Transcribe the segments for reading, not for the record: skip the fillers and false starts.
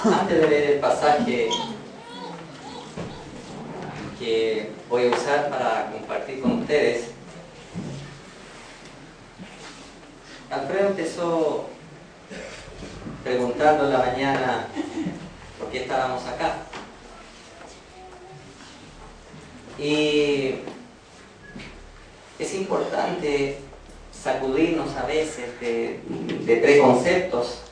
Antes de leer el pasaje que voy a usar para compartir con ustedes, Alfredo empezó preguntando en la mañana por qué estábamos acá. Y es importante sacudirnos a veces de preconceptos,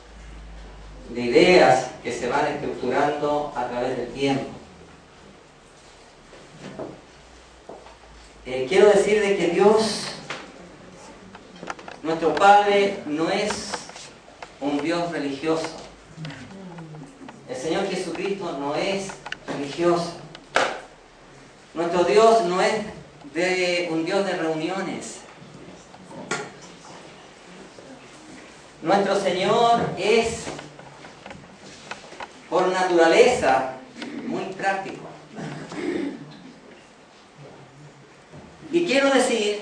de ideas que se van estructurando a través del tiempo. Quiero decir de que Dios, nuestro Padre, no es un Dios religioso. El Señor Jesucristo no es religioso. Nuestro Dios no es un Dios de reuniones. Nuestro Señor es, por naturaleza, muy práctico. Y quiero decir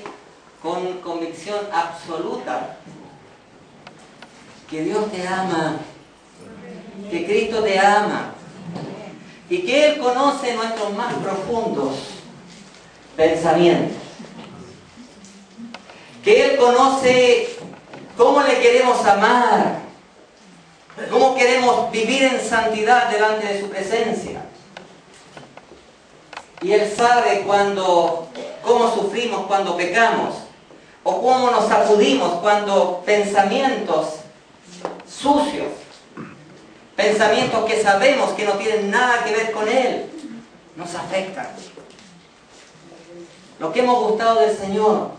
con convicción absoluta que Dios te ama, que Cristo te ama y que Él conoce nuestros más profundos pensamientos, que Él conoce cómo le queremos amar, cómo queremos vivir en santidad delante de su presencia. Y Él sabe cómo sufrimos cuando pecamos, o cómo nos sacudimos cuando pensamientos sucios, pensamientos que sabemos que no tienen nada que ver con Él, nos afectan. Lo que hemos gustado del Señor,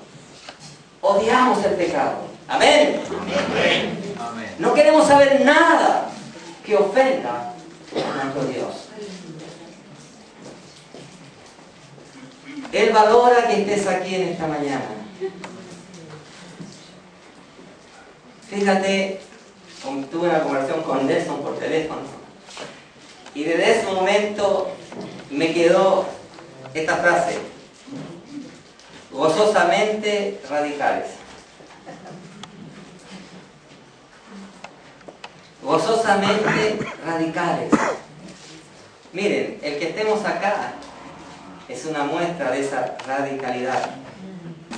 odiamos el pecado. Amén. Amén. No queremos saber nada que ofenda a nuestro Dios. Él valora que estés aquí en esta mañana. Fíjate, tuve una conversación con Nelson por teléfono y desde ese momento me quedó esta frase: gozosamente radicales. Gozosamente radicales. Miren, el que estemos acá es una muestra de esa radicalidad.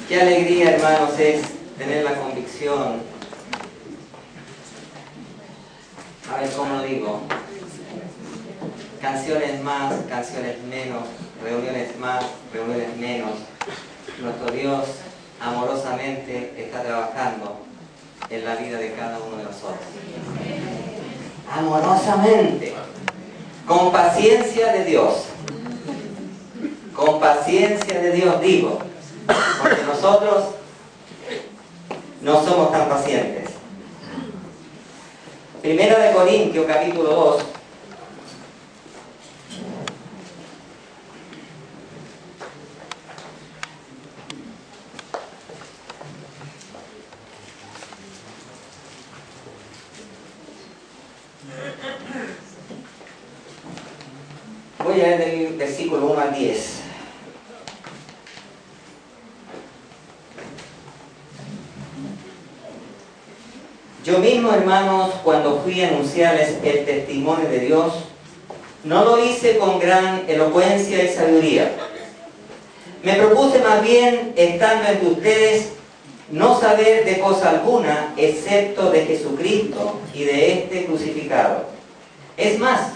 Qué alegría, hermanos, es tener la convicción, a ver cómo digo, canciones más, canciones menos, reuniones más, reuniones menos. Nuestro Dios amorosamente está trabajando en la vida de cada uno de nosotros. Amorosamente, con paciencia de Dios. Con paciencia de Dios, digo, porque nosotros no somos tan pacientes. Primera de Corintios, capítulo 2. Voy a leer del versículo 1 al 10. Yo mismo, hermanos, cuando fui a anunciarles el testimonio de Dios, no lo hice con gran elocuencia y sabiduría. Me propuse más bien, estando entre ustedes, no saber de cosa alguna, excepto de Jesucristo y de este crucificado. Es más,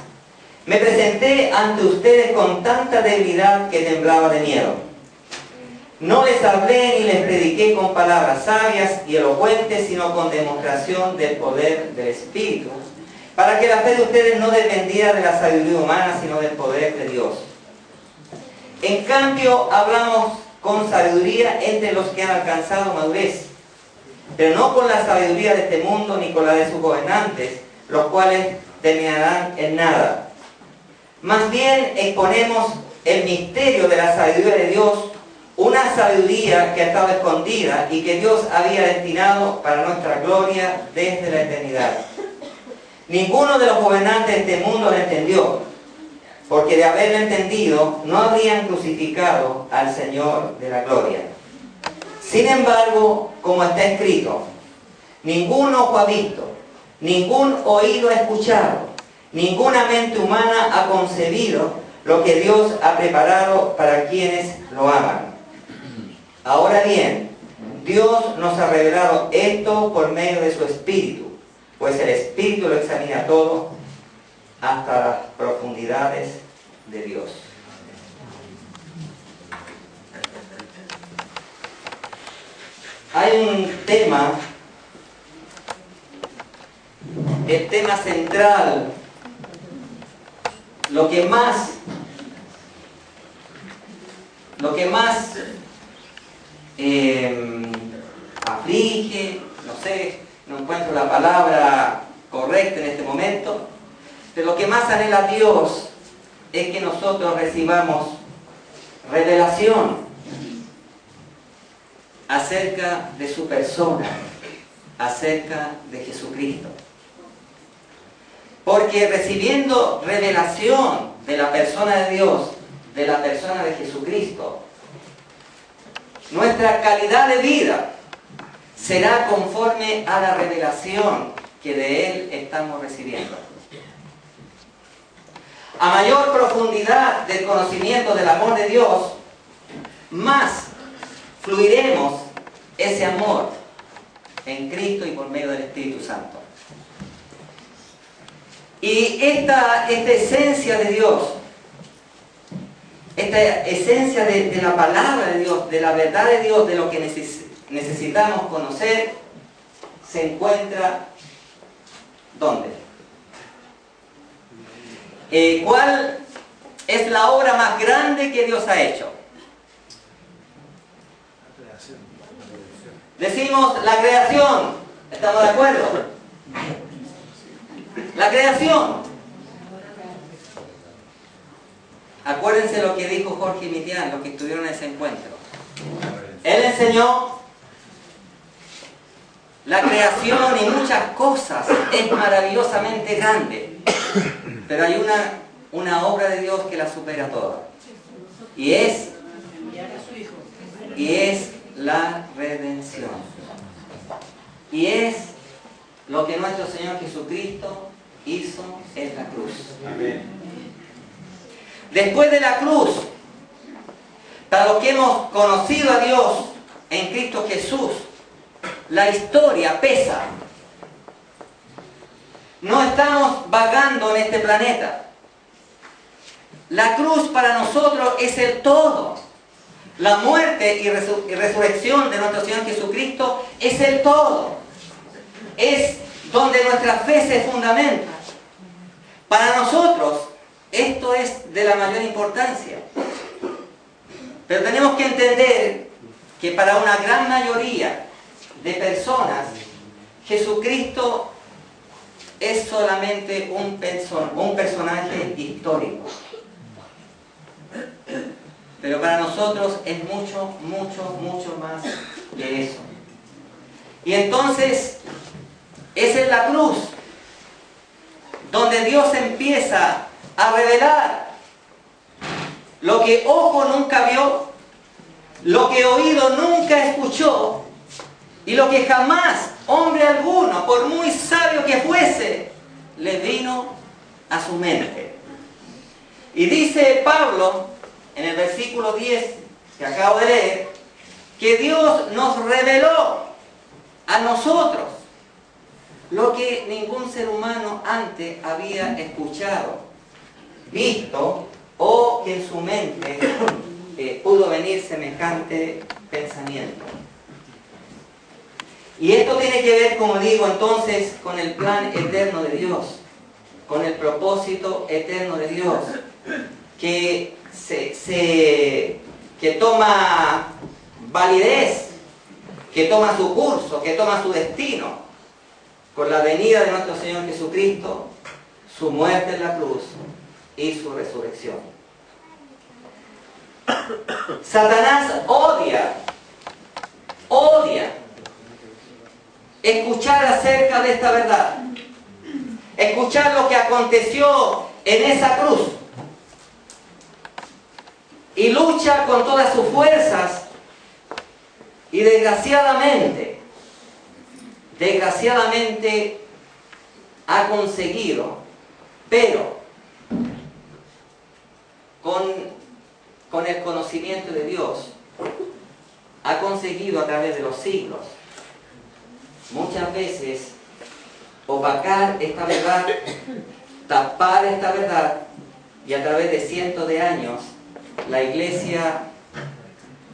me presenté ante ustedes con tanta debilidad que temblaba de miedo. No les hablé ni les prediqué con palabras sabias y elocuentes, sino con demostración del poder del Espíritu, para que la fe de ustedes no dependiera de la sabiduría humana, sino del poder de Dios. En cambio, hablamos con sabiduría entre los que han alcanzado madurez, pero no con la sabiduría de este mundo ni con la de sus gobernantes, los cuales terminarán en nada. Más bien exponemos el misterio de la sabiduría de Dios, una sabiduría que ha estado escondida y que Dios había destinado para nuestra gloria desde la eternidad. Ninguno de los gobernantes de este mundo lo entendió, porque de haberlo entendido no habrían crucificado al Señor de la gloria. Sin embargo, como está escrito, ningún ojo ha visto, ningún oído ha escuchado, Ninguna mente humana ha concebido lo que Dios ha preparado para quienes lo aman. Ahora bien, Dios nos ha revelado esto por medio de su Espíritu, pues el Espíritu lo examina todo hasta las profundidades de Dios. Hay un tema, el tema central, lo que más aflige, no sé, no encuentro la palabra correcta en este momento, pero lo que más anhela Dios es que nosotros recibamos revelación acerca de su persona, acerca de Jesucristo. Porque recibiendo revelación de la persona de Dios, de la persona de Jesucristo, nuestra calidad de vida será conforme a la revelación que de Él estamos recibiendo. A mayor profundidad del conocimiento del amor de Dios, más fluiremos ese amor en Cristo y por medio del Espíritu Santo. Y esta esencia de Dios, esta esencia de la palabra de Dios, de la verdad de Dios, de lo que necesitamos conocer, se encuentra ¿dónde? ¿Cuál es la obra más grande que Dios ha hecho? Decimos la creación. ¿Estamos de acuerdo? La creación. Acuérdense lo que dijo Jorge Mitián, los que estuvieron en ese encuentro. Él enseñó la creación y muchas cosas es maravillosamente grande, pero hay una obra de Dios que la supera toda, y es la redención, y es lo que nuestro Señor Jesucristo hizo en la cruz. Amén. Después de la cruz, para los que hemos conocido a Dios en Cristo Jesús, la historia pesa. No estamos vagando en este planeta. La cruz para nosotros es el todo. La muerte y resurrección de nuestro Señor Jesucristo es el todo. Es donde nuestra fe se fundamenta. Para nosotros, esto es de la mayor importancia. Pero tenemos que entender que para una gran mayoría de personas, Jesucristo es solamente un personaje histórico. Pero para nosotros es mucho, mucho, mucho más que eso. Y entonces, es en la cruz donde Dios empieza a revelar lo que ojo nunca vio, lo que oído nunca escuchó, y lo que jamás hombre alguno, por muy sabio que fuese, le vino a su mente. Y dice Pablo, en el versículo 10 que acabo de leer, que Dios nos reveló a nosotros lo que ningún ser humano antes había escuchado, visto, o que en su mente pudo venir semejante pensamiento. Y esto tiene que ver, como digo, entonces, con el plan eterno de Dios, con el propósito eterno de Dios, que que toma validez, que toma su curso, que toma su destino, con la venida de nuestro Señor Jesucristo, su muerte en la cruz y su resurrección. Satanás odia escuchar acerca de esta verdad, escuchar lo que aconteció en esa cruz, y lucha con todas sus fuerzas, y desgraciadamente ha conseguido Pero con el conocimiento de Dios ha conseguido a través de los siglos muchas veces opacar esta verdad, tapar esta verdad, y a través de cientos de años la Iglesia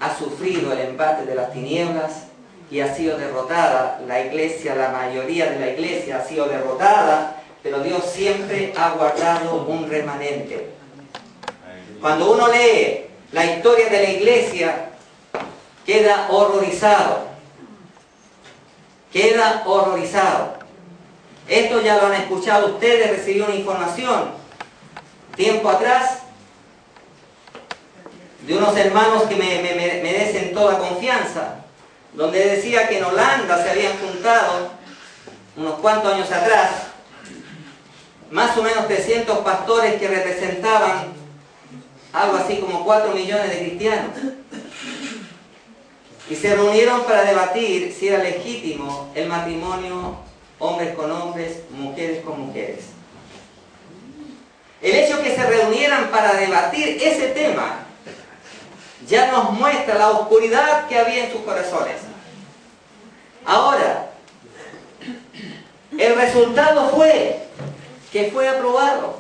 ha sufrido el embate de las tinieblas y ha sido derrotada. La Iglesia, la mayoría de la Iglesia ha sido derrotada, pero Dios siempre ha guardado un remanente. Cuando uno lee la historia de la Iglesia, queda horrorizado. Queda horrorizado. Esto ya lo han escuchado ustedes, recibí una información tiempo atrás de unos hermanos que me merecen toda confianza, donde decía que en Holanda se habían juntado unos cuantos años atrás más o menos 300 pastores que representaban algo así como 4 millones de cristianos, y se reunieron para debatir si era legítimo el matrimonio hombres con hombres, mujeres con mujeres. El hecho que se reunieran para debatir ese tema ya nos muestra la oscuridad que había en sus corazones. Ahora, el resultado fue que fue aprobado.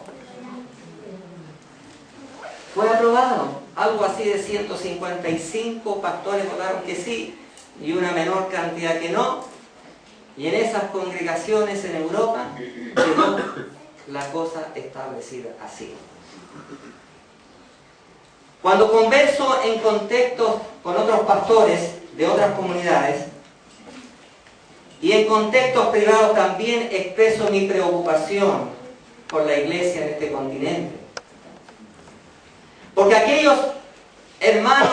Fue aprobado. Algo así de 155 pastores votaron que sí y una menor cantidad que no. Y en esas congregaciones en Europa quedó la cosa establecida así. Cuando converso en contextos con otros pastores de otras comunidades y en contextos privados también expreso mi preocupación por la Iglesia en este continente. Porque aquellos hermanos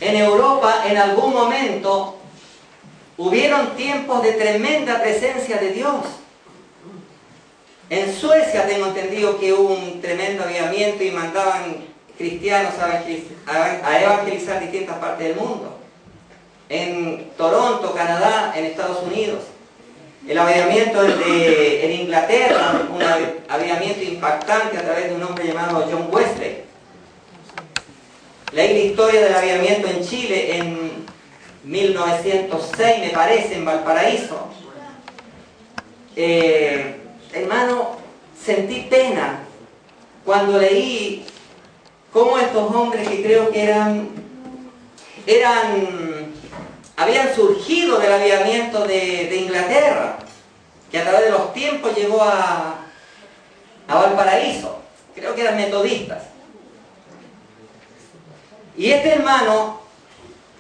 en Europa en algún momento hubieron tiempos de tremenda presencia de Dios. En Suecia tengo entendido que hubo un tremendo avivamiento y mandaban cristianos a evangelizar distintas partes del mundo. En Toronto, Canadá, en Estados Unidos. El avivamiento en Inglaterra, un avivamiento impactante a través de un hombre llamado John Wesley. Leí la historia del avivamiento en Chile en 1906, me parece, en Valparaíso. Hermano, sentí pena cuando leí cómo estos hombres que creo que habían surgido del avivamiento de Inglaterra, que a través de los tiempos llegó a Valparaíso. Creo que eran metodistas. Y este hermano,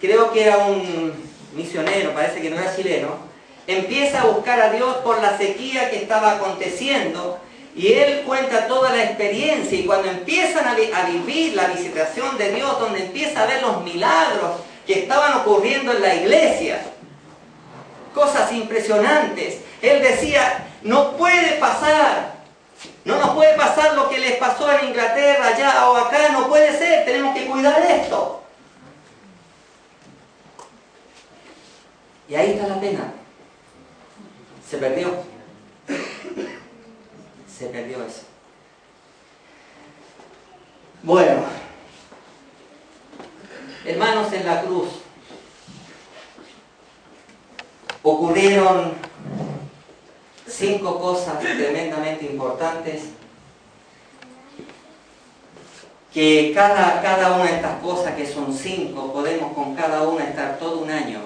creo que era un misionero, parece que no era chileno, empieza a buscar a Dios por la sequía que estaba aconteciendo, y él cuenta toda la experiencia, y cuando empiezan a vivir la visitación de Dios, donde empieza a ver los milagros que estaban ocurriendo en la iglesia, cosas impresionantes, él decía, no puede pasar, no nos puede pasar lo que les pasó en Inglaterra, allá o acá, no puede ser, tenemos que cuidar esto. Y ahí está la pena. Se perdió. Se perdió eso. Bueno, hermanos, en la cruz ocurrieron 5 cosas tremendamente importantes, que cada una de estas cosas, que son 5, podemos con cada una estar todo un año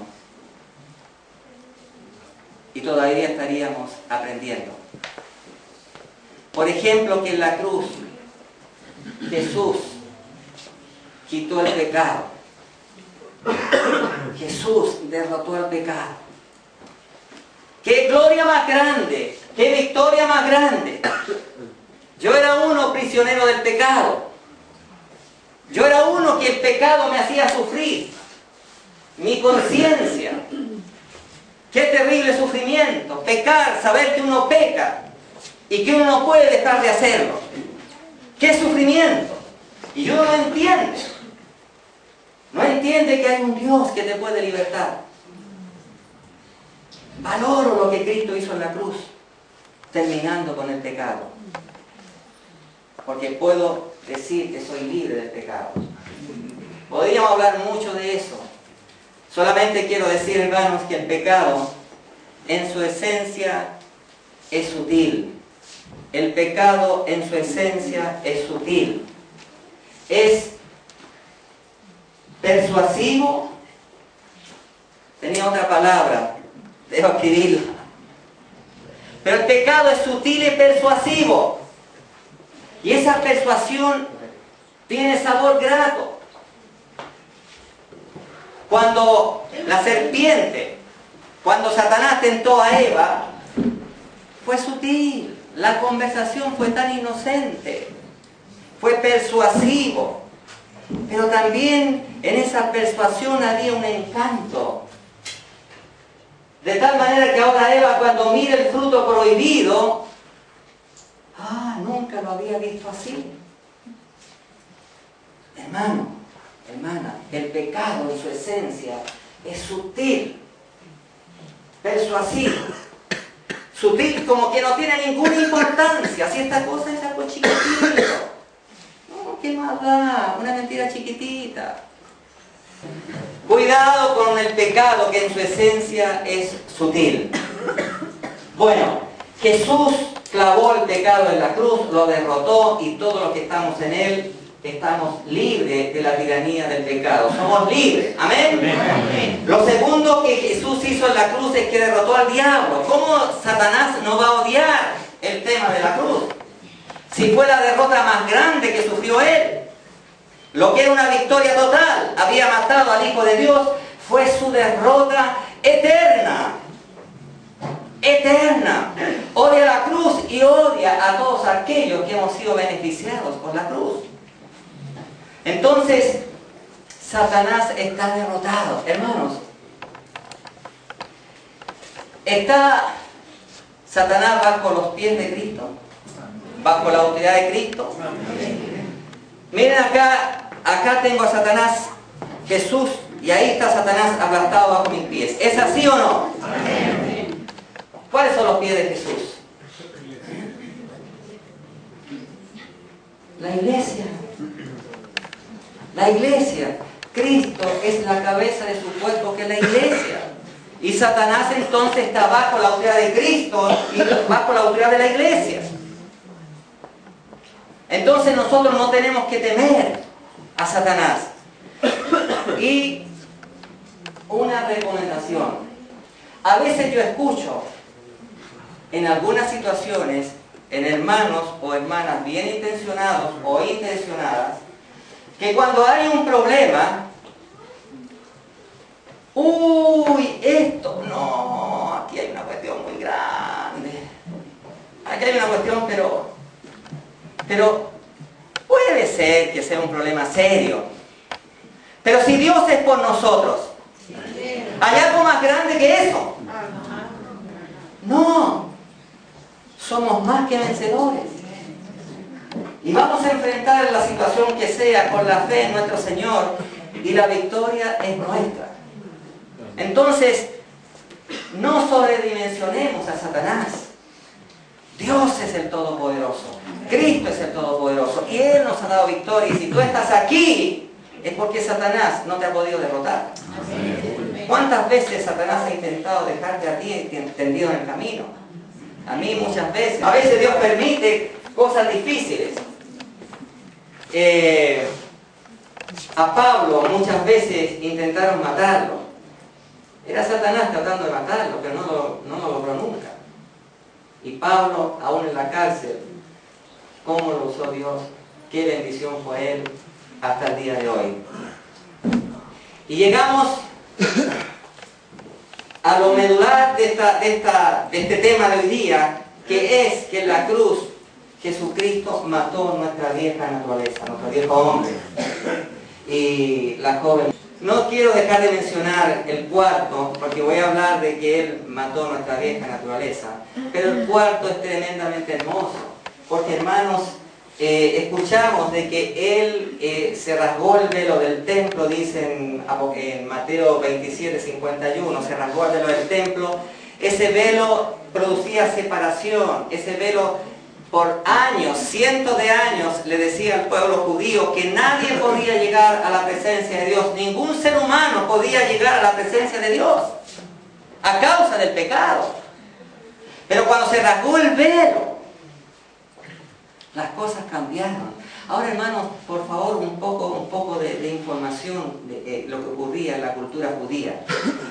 y todavía estaríamos aprendiendo. Por ejemplo, que en la cruz Jesús quitó el pecado. Jesús derrotó el pecado. ¡Qué gloria más grande! ¡Qué victoria más grande! Yo era uno prisionero del pecado. Yo era uno que el pecado me hacía sufrir. Mi conciencia. ¡Qué terrible sufrimiento! Pecar, saber que uno peca y que uno no puede dejar de hacerlo. ¡Qué sufrimiento! Y uno no entiende. No entiende que hay un Dios que te puede libertar. Valoro lo que Cristo hizo en la cruz, terminando con el pecado. porque puedo decir que soy libre del pecado. Podríamos hablar mucho de eso. Solamente quiero decir, hermanos, que el pecado en su esencia es sutil. El pecado en su esencia es sutil. Es persuasivo. Tenía otra palabra, debo escribirla. Pero el pecado es sutil y persuasivo. Y esa persuasión tiene sabor grato. Cuando la serpiente, cuando Satanás tentó a Eva, fue sutil. La conversación fue tan inocente. Fue persuasivo. Pero también en esa persuasión había un encanto. De tal manera que ahora Eva, cuando mira el fruto prohibido, nunca lo había visto así. Hermano, hermana, el pecado en su esencia es sutil, persuasivo. Sutil como que no tiene ninguna importancia. Si esta cosa es algo chiquitito. No, ¿qué más da? Una mentira chiquitita. Cuidado con el pecado que en su esencia es sutil. Bueno, Jesús clavó el pecado en la cruz, lo derrotó y todos los que estamos en Él estamos libres de la tiranía del pecado. Somos libres. ¿Amén? Amén. Lo segundo que Jesús hizo en la cruz es que derrotó al diablo. ¿Cómo Satanás no va a odiar el tema de la cruz? Si fue la derrota más grande que sufrió Él. Lo que era una victoria total, había matado al Hijo de Dios, fue su derrota eterna. Eterna. Odia la cruz y odia a todos aquellos que hemos sido beneficiados por la cruz. Entonces, Satanás está derrotado. Hermanos, ¿está Satanás bajo los pies de Cristo? ¿Bajo la autoridad de Cristo? Miren acá tengo a Satanás, Jesús, y ahí está Satanás aplastado bajo mis pies. ¿Es así o no? Amén. ¿Cuáles son los pies de Jesús? La iglesia. La iglesia. Cristo es la cabeza de su cuerpo, que es la iglesia. Y Satanás entonces está bajo la autoridad de Cristo y bajo la autoridad de la iglesia. Entonces nosotros no tenemos que temer a Satanás. Y una recomendación. A veces yo escucho en algunas situaciones, en hermanos o hermanas bien intencionados o intencionadas, que cuando hay un problema, aquí hay una cuestión muy grande. Aquí hay una cuestión, pero puede ser que sea un problema serio. Pero si Dios es por nosotros, ¿hay algo más grande que eso? No. Somos más que vencedores. Y vamos a enfrentar la situación que sea con la fe en nuestro Señor y la victoria es nuestra. Entonces, no sobredimensionemos a Satanás. Dios es el Todopoderoso. Cristo es el Todopoderoso. Y Él nos ha dado victoria. Y si tú estás aquí, es porque Satanás no te ha podido derrotar. ¿Cuántas veces Satanás ha intentado dejarte a ti tendido en el camino? A mí muchas veces. A veces Dios permite cosas difíciles. A Pablo muchas veces intentaron matarlo. Era Satanás tratando de matarlo, pero no lo logró nunca. Y Pablo, aún en la cárcel, ¿cómo lo usó Dios? Qué bendición fue él hasta el día de hoy. Y llegamos a lo medular de este tema de hoy día, que es que en la cruz Jesucristo mató nuestra vieja naturaleza, nuestro viejo hombre. Y la joven. No quiero dejar de mencionar el cuarto, porque voy a hablar de que Él mató nuestra vieja naturaleza. Pero el cuarto es tremendamente hermoso, porque hermanos, escuchamos de que Él se rasgó el velo del templo, dice en Mateo 27:51, se rasgó el velo del templo. Ese velo producía separación, ese velo por años, cientos de años, le decía al pueblo judío que nadie podía llegar a la presencia de Dios. Ningún ser humano podía llegar a la presencia de Dios a causa del pecado. Pero cuando se rasgó el velo, las cosas cambiaron. Ahora, hermanos, por favor, un poco de información de lo que ocurría en la cultura judía.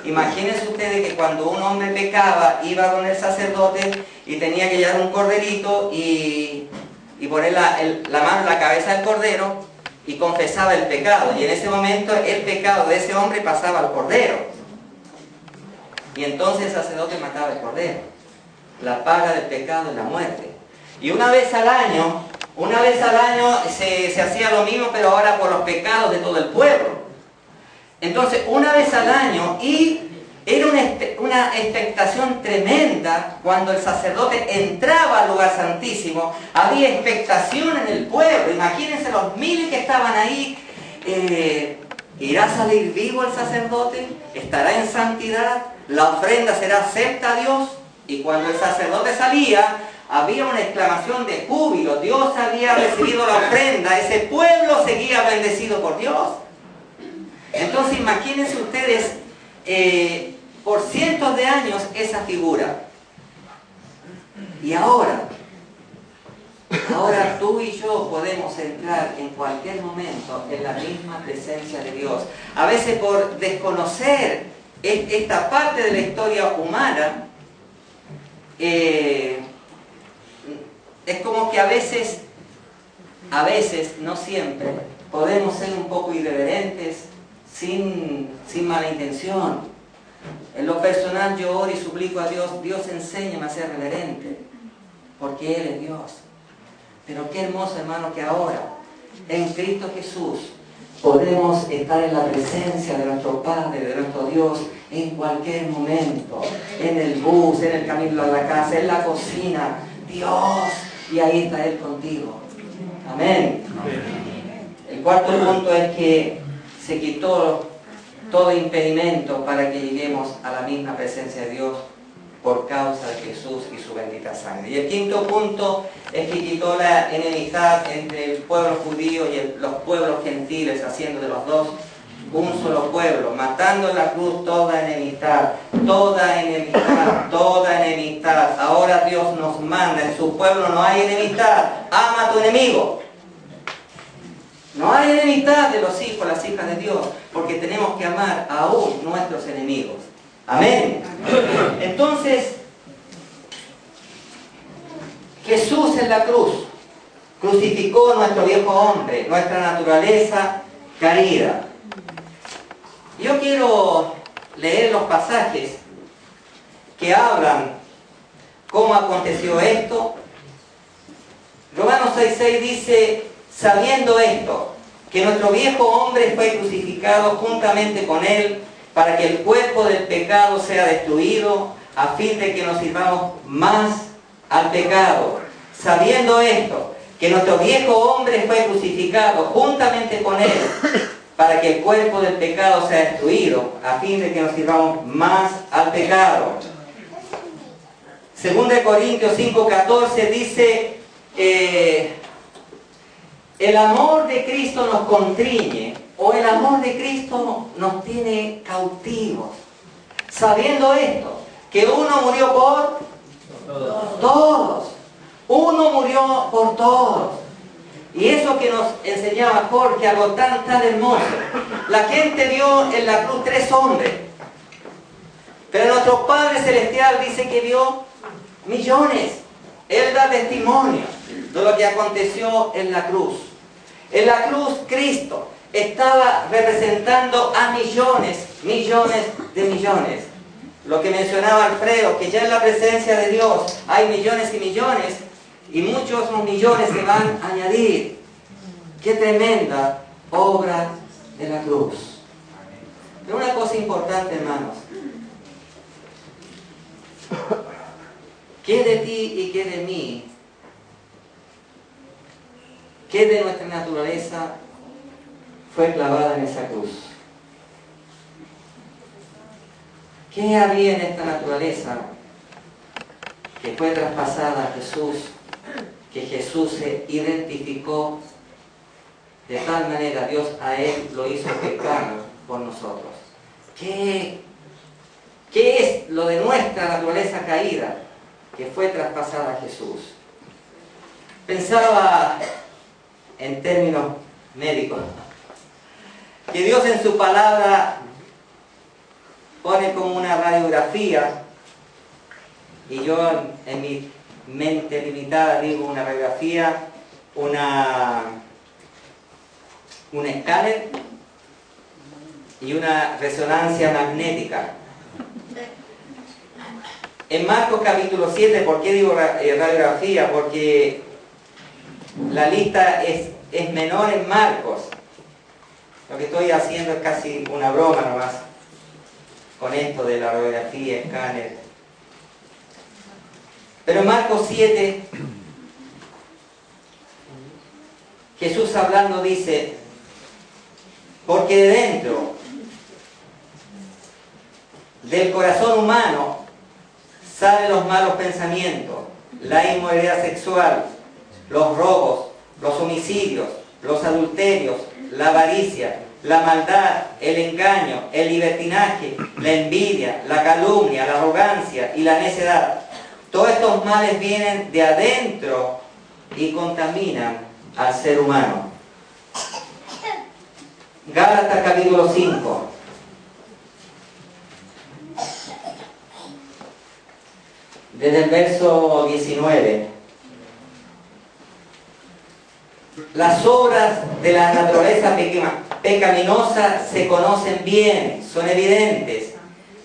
Imagínense ustedes que cuando un hombre pecaba, iba con el sacerdote y tenía que llevar un corderito y poner la mano en la cabeza del cordero y confesaba el pecado. Y en ese momento el pecado de ese hombre pasaba al cordero. Y entonces el sacerdote mataba el cordero. La paga del pecado es la muerte. Y una vez al año se hacía lo mismo, pero ahora por los pecados de todo el pueblo. Entonces, una vez al año, y era una expectación tremenda cuando el sacerdote entraba al lugar santísimo. Había expectación en el pueblo. Imagínense los miles que estaban ahí. ¿Irá a salir vivo el sacerdote? ¿Estará en santidad? ¿La ofrenda será acepta a Dios? Y cuando el sacerdote salía, había una exclamación de júbilo. Dios había recibido la ofrenda. Ese pueblo seguía bendecido por Dios. Entonces imagínense ustedes, por cientos de años esa figura. Y ahora tú y yo podemos entrar en cualquier momento en la misma presencia de Dios. A veces por desconocer esta parte de la historia humana, es como que a veces, no siempre, podemos ser un poco irreverentes, sin mala intención. En lo personal yo oro y suplico a Dios, Dios enséñame a ser reverente, porque Él es Dios. Pero qué hermoso, hermano, que ahora, en Cristo Jesús, podemos estar en la presencia de nuestro Padre, de nuestro Dios, en cualquier momento, en el bus, en el camino a la casa, en la cocina, Dios, y ahí está Él contigo. Amén. El cuarto punto es que se quitó todo impedimento para que lleguemos a la misma presencia de Dios por causa de Jesús y su bendita sangre. Y el quinto punto es que quitó la enemistad entre el pueblo judío y los pueblos gentiles, haciendo de los dos un solo pueblo, matando en la cruz toda enemistad, toda enemistad, toda enemistad. Ahora Dios nos manda, en su pueblo no hay enemistad, ama a tu enemigo. No hay enemistad de los hijos, las hijas de Dios, porque tenemos que amar aún nuestros enemigos. Amén. Entonces, Jesús en la cruz crucificó nuestro viejo hombre, nuestra naturaleza caída. Yo quiero leer los pasajes que hablan cómo aconteció esto. Romanos 6:6 dice: sabiendo esto, que nuestro viejo hombre fue crucificado juntamente con él, para que el cuerpo del pecado sea destruido, a fin de que nos sirvamos más al pecado. Sabiendo esto, que nuestro viejo hombre fue crucificado juntamente con él, para que el cuerpo del pecado sea destruido, a fin de que nos sirvamos más al pecado. 2 Corintios 5:14 dice: el amor de Cristo nos constriñe, o el amor de Cristo nos tiene cautivos. Sabiendo esto, que uno murió por todos. Uno murió por todos. Y eso que nos enseñaba Jorge, algo tan hermoso. La gente vio en la cruz 3 hombres. Pero nuestro Padre Celestial dice que vio millones. Él da testimonio de lo que aconteció en la cruz. En la cruz Cristo estaba representando a millones de millones. Lo que mencionaba Alfredo, que ya en la presencia de Dios hay millones y millones, y muchos millones se van a añadir. ¡Qué tremenda obra de la cruz! Pero una cosa importante, hermanos. ¿Qué de ti y qué de mí? ¿Qué de nuestra naturaleza fue clavada en esa cruz? ¿Qué había en esta naturaleza que fue traspasada a Jesús que Jesús se identificó de tal manera, Dios a Él lo hizo pecar por nosotros. ¿Qué es lo de nuestra naturaleza caída? Que fue traspasada a Jesús. Pensaba en términos médicos, que Dios en su palabra pone como una radiografía, y yo en mi mente limitada digo una radiografía, un escáner y una resonancia magnética. En Marcos capítulo 7, ¿por qué digo radiografía? Porque la lista es menor en Marcos. Lo que estoy haciendo es casi una broma nomás con esto de la radiografía, escáner. Pero en Marcos 7, Jesús hablando dice, porque de dentro del corazón humano salen los malos pensamientos, la inmoralidad sexual, los robos, los homicidios, los adulterios, la avaricia, la maldad, el engaño, el libertinaje, la envidia, la calumnia, la arrogancia y la necedad. Todos estos males vienen de adentro y contaminan al ser humano. Gálatas capítulo 5. Desde el verso 19. Las obras de la naturaleza pecaminosa se conocen bien, son evidentes.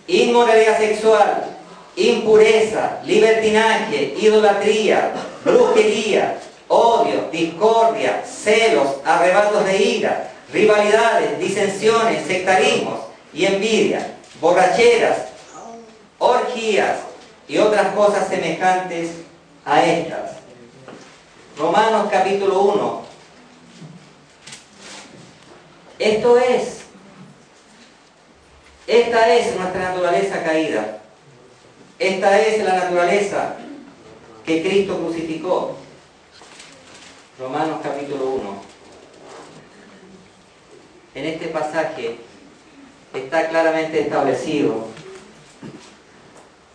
Inmoralidad sexual, impureza, libertinaje, idolatría, brujería, odio, discordia, celos, arrebatos de ira, rivalidades, disensiones, sectarismos y envidia, borracheras, orgías y otras cosas semejantes a estas. Romanos capítulo 1. Esta es nuestra naturaleza caída. Esta es la naturaleza que Cristo crucificó. Romanos capítulo 1. En este pasaje está claramente establecido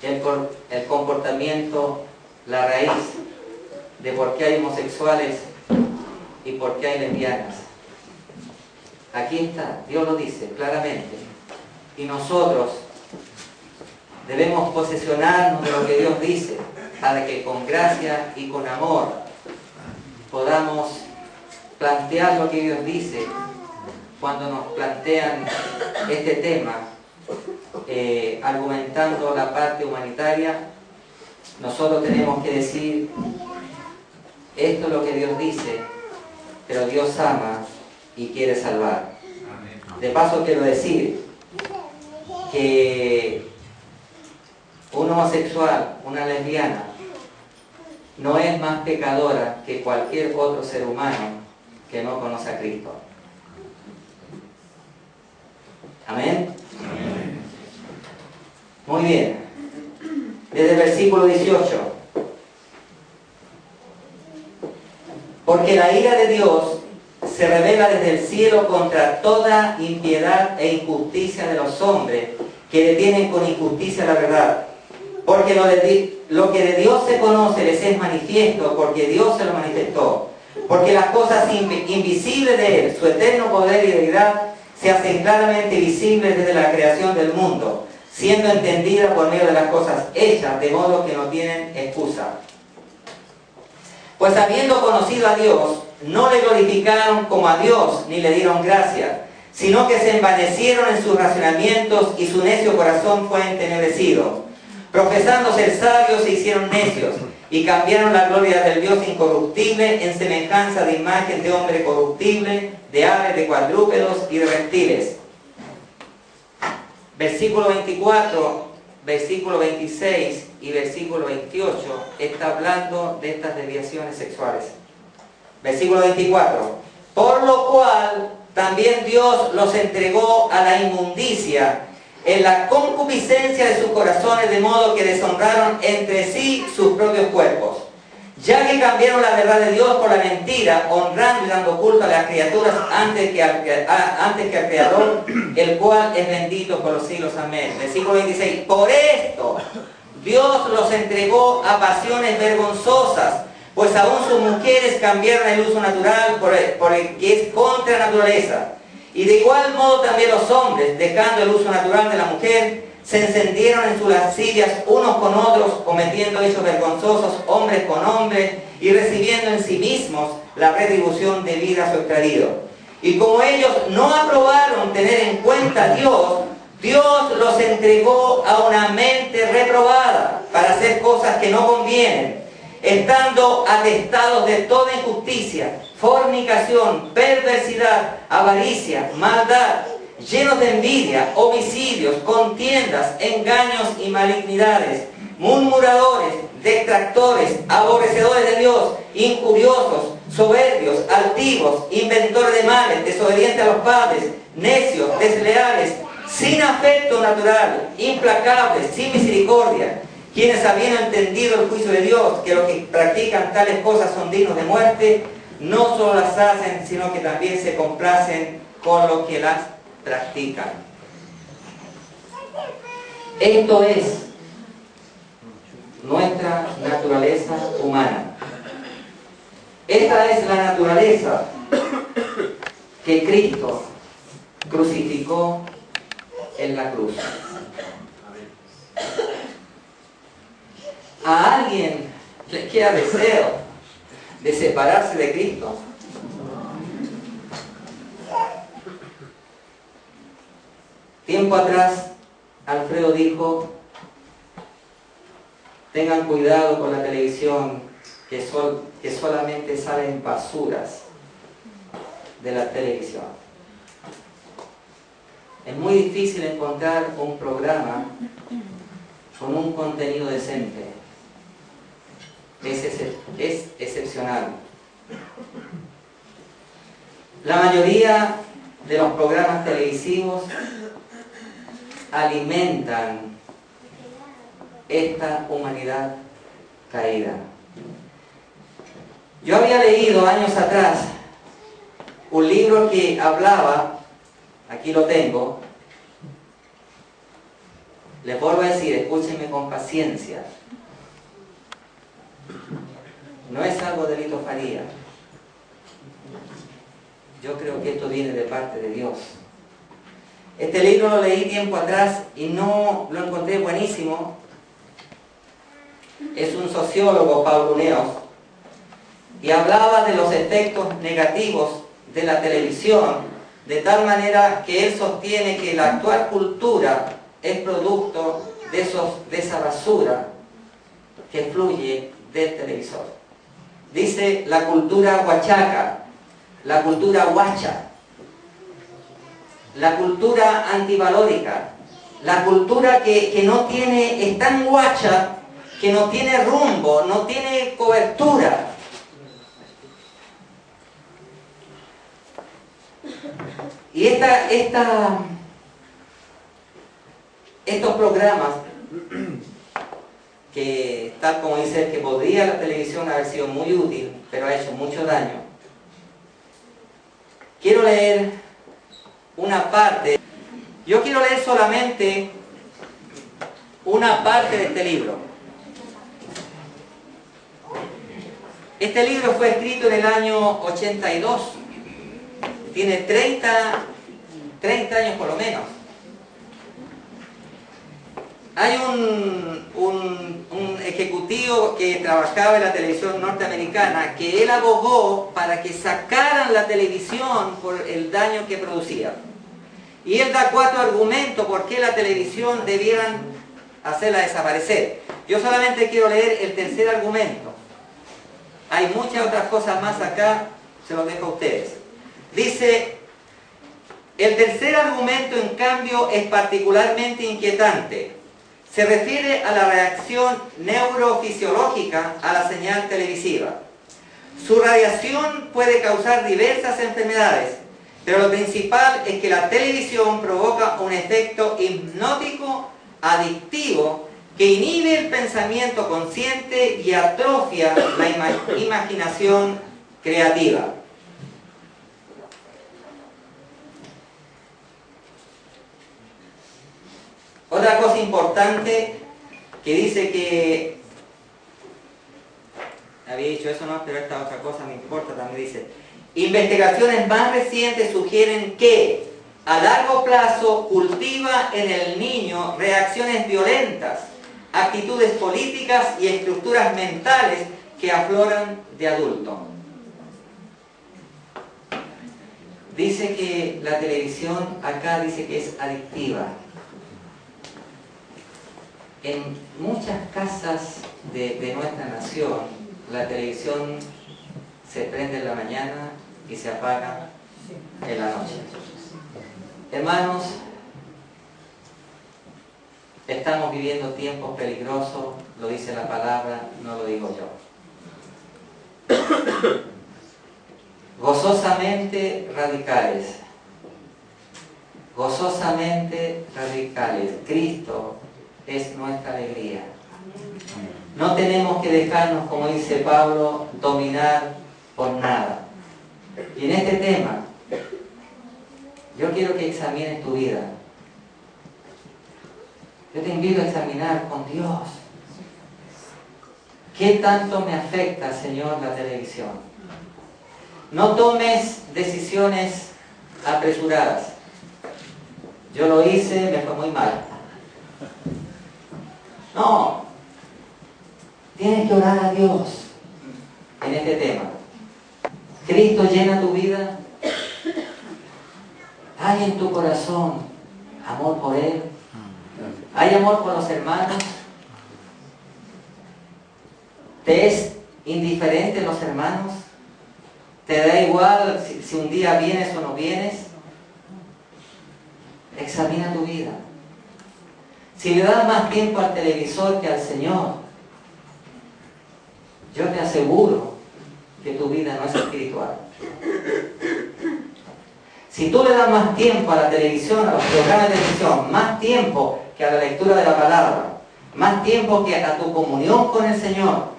el comportamiento, la raíz de por qué hay homosexuales y por qué hay lesbianas. Aquí está, Dios lo dice claramente. Y nosotros debemos posesionarnos de lo que Dios dice, para que con gracia y con amor podamos plantear lo que Dios dice cuando nos plantean este tema, argumentando la parte humanitaria. Nosotros tenemos que decir, esto es lo que Dios dice, pero Dios ama y quiere salvar. De paso quiero decir que un homosexual, una lesbiana, no es más pecadora que cualquier otro ser humano que no conoce a Cristo. ¿Amén? Amén. Muy bien. Desde el versículo 18. Porque la ira de Dios se revela desde el cielo contra toda impiedad e injusticia de los hombres que detienen con injusticia la verdad. Porque lo que de Dios se conoce les es manifiesto, porque Dios se lo manifestó. Porque las cosas invisibles de Él, su eterno poder y deidad, se hacen claramente visibles desde la creación del mundo, siendo entendidas por medio de las cosas hechas, de modo que no tienen excusa. Pues habiendo conocido a Dios, no le glorificaron como a Dios, ni le dieron gracia, sino que se envanecieron en sus razonamientos y su necio corazón fue entenebrecido. Profesando ser sabios se hicieron necios y cambiaron la gloria del Dios incorruptible en semejanza de imagen de hombre corruptible, de aves, de cuadrúpedos y de reptiles. Versículo 24, versículo 26 y versículo 28 está hablando de estas desviaciones sexuales. Versículo 24. Por lo cual también Dios los entregó a la inmundicia en la concupiscencia de sus corazones, de modo que deshonraron entre sí sus propios cuerpos, ya que cambiaron la verdad de Dios por la mentira, honrando y dando culto a las criaturas antes que al Creador, el cual es bendito por los siglos. Amén. Versículo 26. Por esto Dios los entregó a pasiones vergonzosas, pues aún sus mujeres cambiaron el uso natural por el que es contra naturaleza. Y de igual modo también los hombres, dejando el uso natural de la mujer, se encendieron en sus lascivias unos con otros, cometiendo hechos vergonzosos hombres con hombres, y recibiendo en sí mismos la retribución debida a su extravío. Y como ellos no aprobaron tener en cuenta a Dios, Dios los entregó a una mente reprobada para hacer cosas que no convienen, estando atestados de toda injusticia, fornicación, perversidad, avaricia, maldad, llenos de envidia, homicidios, contiendas, engaños y malignidades, murmuradores, detractores, aborrecedores de Dios, injuriosos, soberbios, altivos, inventores de males, desobedientes a los padres, necios, desleales, sin afecto natural, implacables, sin misericordia, quienes habiendo entendido el juicio de Dios, que los que practican tales cosas son dignos de muerte, no solo las hacen, sino que también se complacen con los que las practican. Esto es nuestra naturaleza humana. Esta es la naturaleza que Cristo crucificó en la cruz. ¿A alguien le queda deseo de separarse de Cristo? Tiempo atrás, Alfredo dijo: tengan cuidado con la televisión, que solamente salen basuras de la televisión. Es muy difícil encontrar un programa con un contenido decente. Es excepcional. La mayoría de los programas televisivos alimentan esta humanidad caída. Yo había leído años atrás un libro que hablaba, aquí lo tengo, les vuelvo a decir, escúchenme con paciencia, no es algo de Lito Faría, yo creo que esto viene de parte de Dios. Este libro lo leí tiempo atrás y no lo encontré buenísimo. Es un sociólogo, Pablo Neos, y hablaba de los efectos negativos de la televisión, de tal manera que él sostiene que la actual cultura es producto de esa basura que fluye del televisor. Dice la cultura huachaca, la cultura huacha, la cultura antivalórica, la cultura que no tiene, es tan guacha que no tiene rumbo, no tiene cobertura. Y estos programas, que tal como dice él, que podría la televisión haber sido muy útil, pero ha hecho mucho daño. Quiero leer una parte. Yo quiero leer solamente una parte de este libro. Este libro fue escrito en el año 82. Tiene 30 años por lo menos. Hay un ejecutivo que trabajaba en la televisión norteamericana, que él abogó para que sacaran la televisión por el daño que producía. Y él da 4 argumentos por qué la televisión debieran hacerla desaparecer. Yo solamente quiero leer el tercer argumento. Hay muchas otras cosas más acá, se los dejo a ustedes. Dice: el tercer argumento, en cambio, es particularmente inquietante. Se refiere a la reacción neurofisiológica a la señal televisiva. Su radiación puede causar diversas enfermedades, pero lo principal es que la televisión provoca un efecto hipnótico adictivo que inhibe el pensamiento consciente y atrofia la imaginación creativa. Otra cosa importante que dice que, había dicho eso no, pero esta otra cosa me importa, también dice, investigaciones más recientes sugieren que a largo plazo cultiva en el niño reacciones violentas, actitudes políticas y estructuras mentales que afloran de adulto. Dice que la televisión acá dice que es adictiva. En muchas casas de nuestra nación, la televisión se prende en la mañana y se apaga en la noche. Hermanos, estamos viviendo tiempos peligrosos, lo dice la palabra, no lo digo yo. Gozosamente radicales. Gozosamente radicales. Cristo es nuestra alegría. No tenemos que dejarnos, como dice Pablo, dominar por nada. Y en este tema, yo quiero que examines tu vida. Yo te invito a examinar con Dios. ¿Qué tanto me afecta, Señor, la televisión? No tomes decisiones apresuradas. Yo lo hice, me fue muy mal. No. Tienes que orar a Dios en este tema. Cristo llena tu vida. Hay en tu corazón amor por Él. Hay amor por los hermanos. ¿Te es indiferente los hermanos? ¿Te da igual si un día vienes o no vienes? Examina tu vida. Si le das más tiempo al televisor que al Señor, yo te aseguro que tu vida no es espiritual. Si tú le das más tiempo a la televisión, a los programas de televisión, más tiempo que a la lectura de la palabra, más tiempo que a tu comunión con el Señor,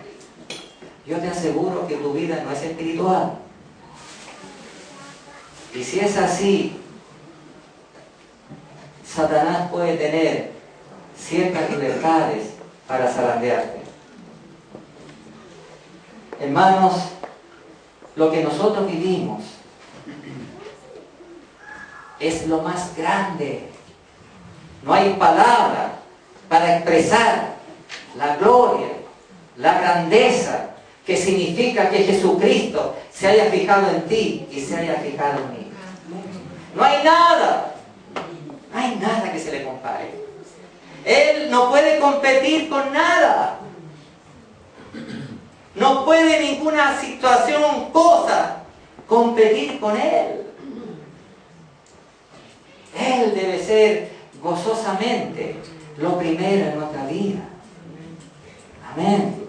yo te aseguro que tu vida no es espiritual. Y si es así, Satanás puede tener ciertas libertades para zarandearte. Hermanos, lo que nosotros vivimos es lo más grande. No hay palabra para expresar la gloria, la grandeza que significa que Jesucristo se haya fijado en ti y se haya fijado en mí. No hay nada que se le compare. Él no puede competir con nada. No puede ninguna situación, cosa, competir con Él. Él debe ser gozosamente lo primero en nuestra vida. Amén.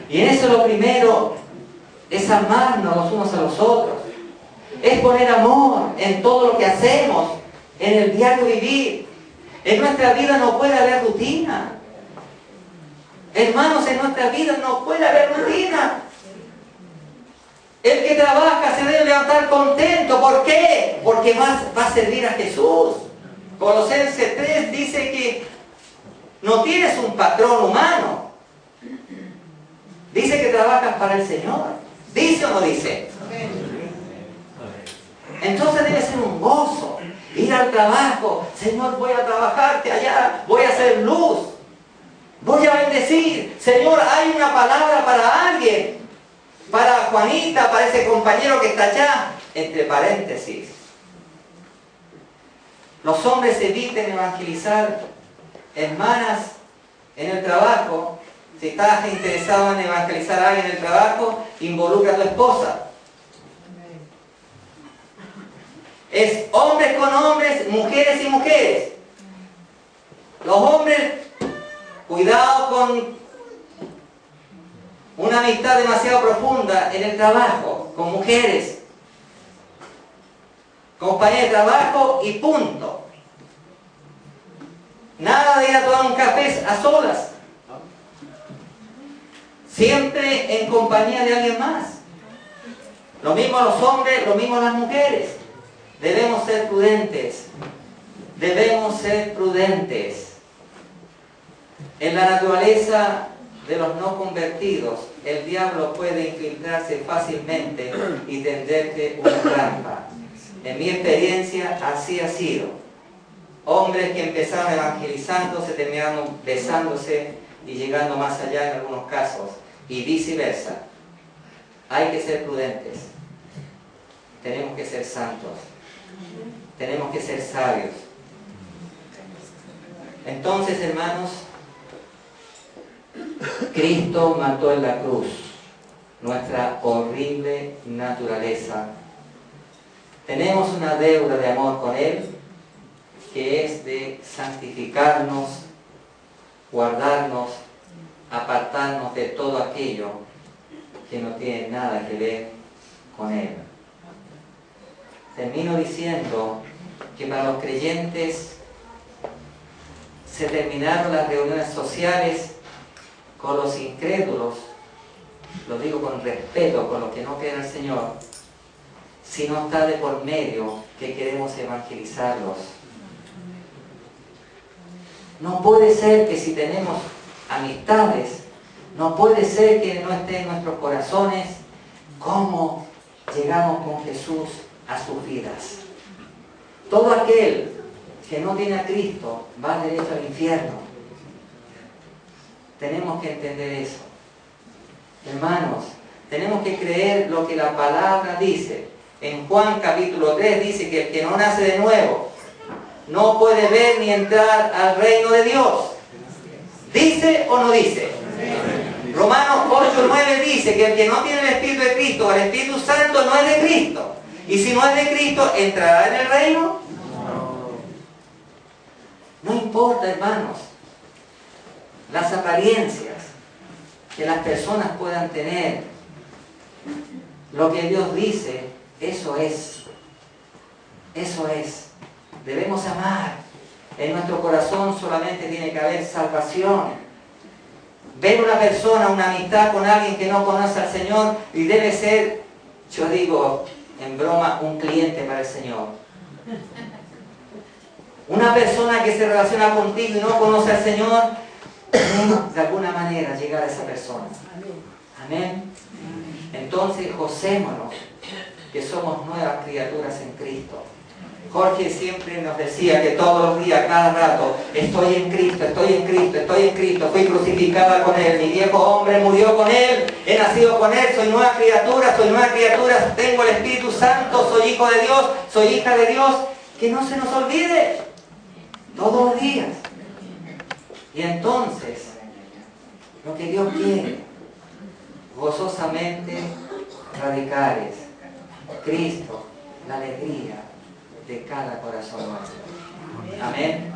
Y en eso lo primero es amarnos los unos a los otros. Es poner amor en todo lo que hacemos, en el diario vivir. En nuestra vida no puede haber rutina. Hermanos, en nuestra vida no puede haber rutina. El que trabaja se debe levantar contento. ¿Por qué? Porque va a servir a Jesús. Colosenses 3 dice que no tienes un patrón humano. Dice que trabajas para el Señor. ¿Dice o no dice? Entonces debe ser un gozo. Ir al trabajo. Señor, voy a trabajarte allá. Voy a hacer luz. Voy a bendecir. Señor, hay una palabra para alguien. Para Juanita, para ese compañero que está allá. Entre paréntesis. Los hombres eviten evangelizar hermanas en el trabajo. Si estás interesado en evangelizar a alguien en el trabajo, involucra a tu esposa. Es hombres con hombres, mujeres y mujeres. Los hombres, cuidado con una amistad demasiado profunda en el trabajo, con mujeres. Compañía de trabajo y punto. Nada de ir a tomar un café a solas. Siempre en compañía de alguien más. Lo mismo los hombres, lo mismo las mujeres. Debemos ser prudentes. Debemos ser prudentes. En la naturaleza de los no convertidos, el diablo puede infiltrarse fácilmente y tenderte una trampa. En mi experiencia, así ha sido. Hombres que empezaron evangelizando se terminaron besándose y llegando más allá en algunos casos, y viceversa. Hay que ser prudentes. Tenemos que ser santos. Tenemos que ser sabios. Entonces, hermanos, Cristo mató en la cruz nuestra horrible naturaleza. Tenemos una deuda de amor con Él, que es de santificarnos, guardarnos, apartarnos de todo aquello que no tiene nada que ver con Él. Termino diciendo que para los creyentes se terminaron las reuniones sociales. Con los incrédulos, lo digo con respeto, con los que no creen al Señor, si no está de por medio que queremos evangelizarlos. No puede ser que si tenemos amistades, no puede ser que no esté en nuestros corazones cómo llegamos con Jesús a sus vidas. Todo aquel que no tiene a Cristo va derecho al infierno. Tenemos que entender eso. Hermanos, tenemos que creer lo que la palabra dice. En Juan capítulo 3 dice que el que no nace de nuevo no puede ver ni entrar al reino de Dios. ¿Dice o no dice? Romanos 8:9 dice que el que no tiene el Espíritu de Cristo, el Espíritu Santo, no es de Cristo. Y si no es de Cristo, ¿entrará en el reino? No importa, hermanos, las apariencias que las personas puedan tener. Lo que Dios dice, eso es. Eso es. Debemos amar. En nuestro corazón solamente tiene que haber salvación. Ver una persona, una amistad con alguien que no conoce al Señor y debe ser, yo digo en broma, un cliente para el Señor. Una persona que se relaciona contigo y no conoce al Señor, debemos de alguna manera llegar a esa persona. Amén. Entonces gocémonos que somos nuevas criaturas en Cristo. Jorge siempre nos decía que todos los días, cada rato, estoy en Cristo, estoy en Cristo, estoy en Cristo, fui crucificada con Él, mi viejo hombre murió con Él, he nacido con Él, soy nueva criatura, tengo el Espíritu Santo, soy hijo de Dios, soy hija de Dios. Que no se nos olvide, todos los días. Y entonces, lo que Dios quiere, gozosamente radicales, Cristo, la alegría de cada corazón nuestro. Amén.